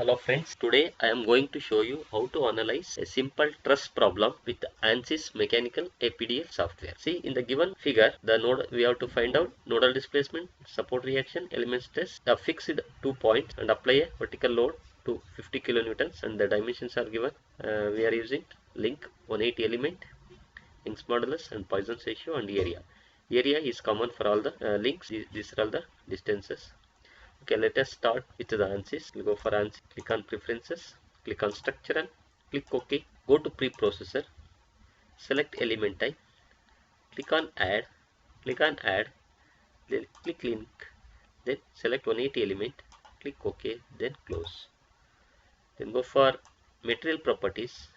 Hello friends, today I am going to show you how to analyze a simple truss problem with ANSYS Mechanical APDL software. See, in the given figure, the node we have to find out nodal displacement, support reaction, element stress, the fixed 2 points and apply a vertical load to 50 kilonewtons and the dimensions are given. We are using link 180 element, Young's modulus and Poisson's ratio and area. Area is common for all the links. These are all the distances. Okay, let us start with the ANSYS. We'll go for ANSYS, click on preferences, click on structural, click OK, go to preprocessor, select element type, click on add, then click link, then select 180 element, click OK, then close. Then go for material properties,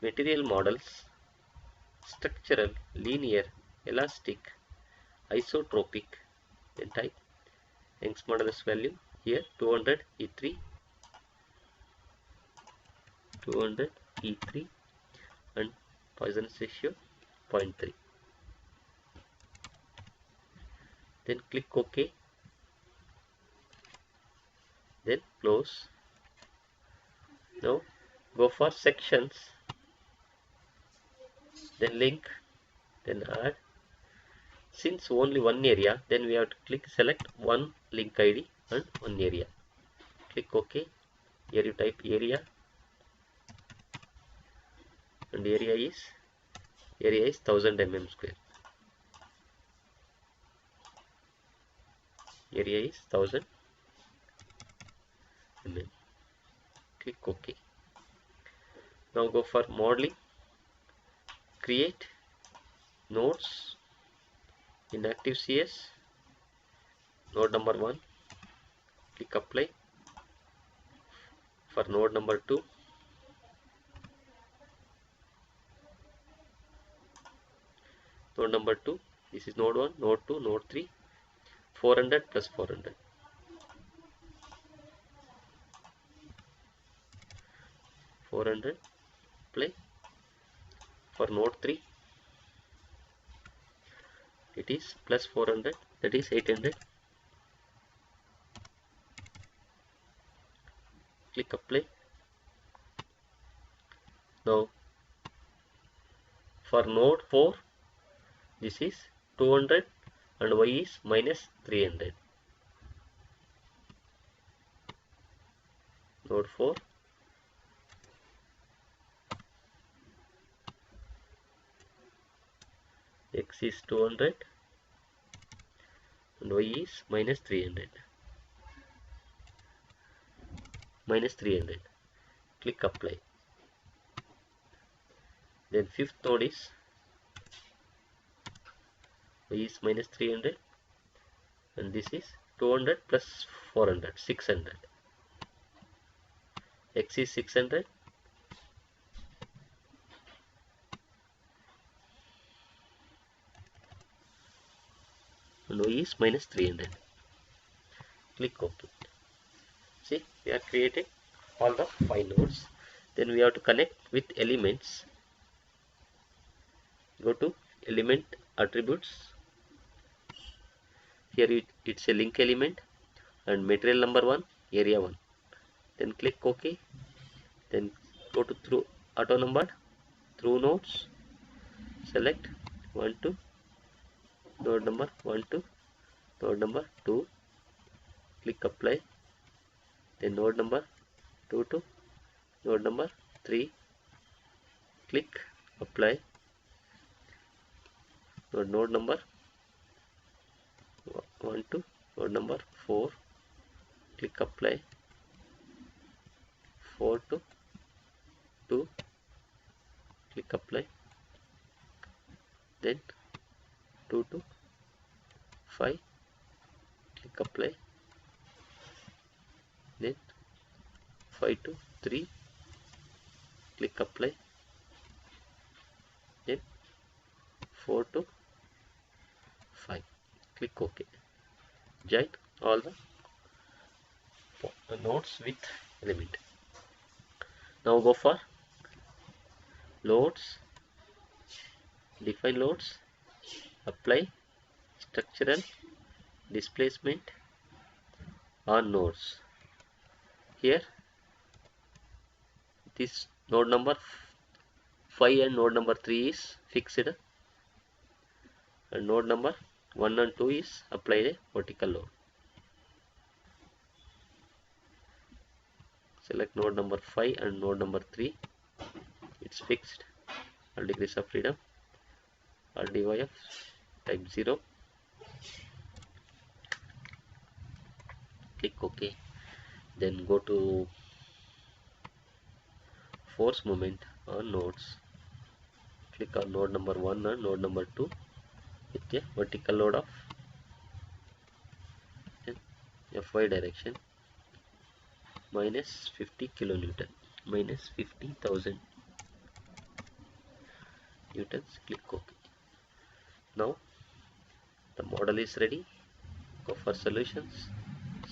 material models, structural, linear, elastic, isotropic, then type Young's modulus value here 200 E3 and Poisson's ratio 0.3. Then click OK, then close. Now go for sections, then link, then add. Since only one area, then we have to select one link ID and one area. Click OK. Here you type area, and area is 1000 mm square. Area is 1000 mm. Click OK. Now go for modeling, create nodes in active CS, node number 1, click apply. For node number 2, this is node 1, node 2, node 3, 400 plus 400. Play. For node 3, it is plus 400, that is 800. Click apply. Now for node 4, this is 200 and y is minus 300. Node 4, x is 200 and y is minus 300. Click apply. Then fifth node is y is minus 300 and this is 200 plus 400, 600. X is 600 and y is minus 300. Click OK. See, we are creating all the 5 nodes. Then we have to connect with elements. Go to element attributes. Here it's a link element and material number 1, area 1. Then click OK. Then go to through auto numbered through nodes. Select 1 2, node number 1 2, node number 2. Click apply. Then node number 2 2, node number 3. Click apply. Node number 1 2, node number 4. Click apply. 4 to 2. Click apply. Then 2 to 5. Click apply. Then 5 to 3. Click apply. Then 4 to 5. Click OK. Join all the nodes with element. Now go for loads, define loads, apply structural displacement on nodes. Here This node number 5 and node number 3 is fixed, and node number 1 and 2 is applied a vertical load. Select node number 5 and node number 3, it's fixed. All degrees of freedom, RDYF type 0, click OK. Then go to force moment on nodes, click on node number 1 and node number 2 with a vertical load of FY direction minus 50 kilonewton, minus 50,000 newtons. Click OK. Now the model is ready. Go for solutions,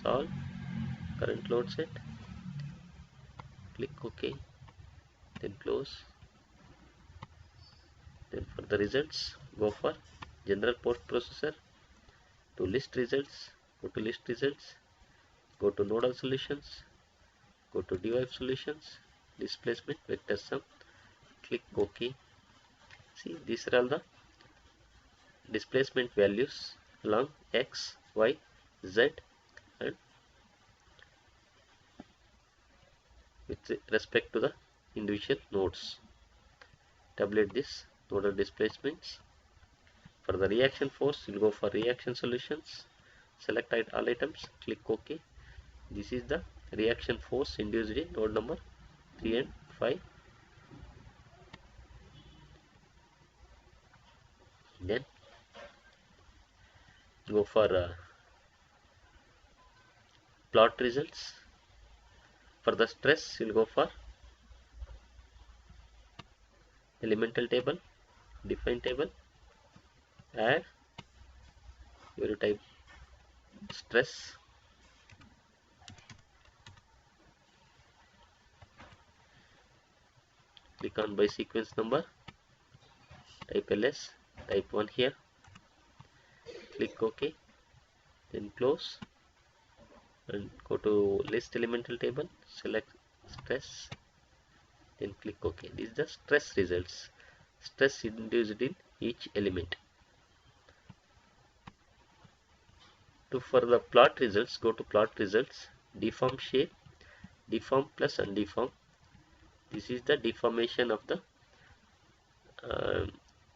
solve, current load set, click OK, then close. Then for the results, go for general post processor, to list results, go to list results, go to nodal solutions, go to DYF solutions, displacement, vector sum, click OK. See, these are all the displacement values along X, Y, Z and with respect to the individual nodes. Tabulate this nodal displacements. For the reaction force, you will go for reaction solutions, select all items, click OK. This is the reaction force induced in node number 3 and 5. Then go for plot results. For the stress, you will go for elemental table, define table, add, you will type stress, click on by sequence number, type ls, type 1 here, click OK, then close and go to list elemental table, select stress, then click OK. This is the stress results, stress induced in each element. For the plot results, go to plot results, deform shape, deform plus undeform. This is the deformation of the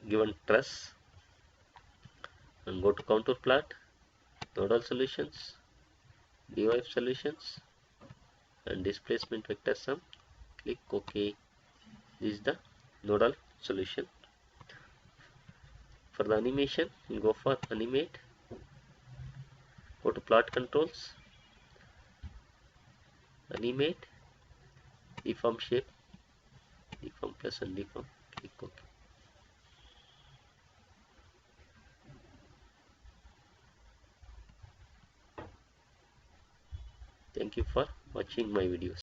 given truss, and go to contour plot, nodal solutions, DYF solutions and displacement vector sum, click OK. This is the nodal solution. For the animation, we'll go for animate, go to plot controls, animate, deform shape, deform plus undeform, click OK. Thank you for watching my videos.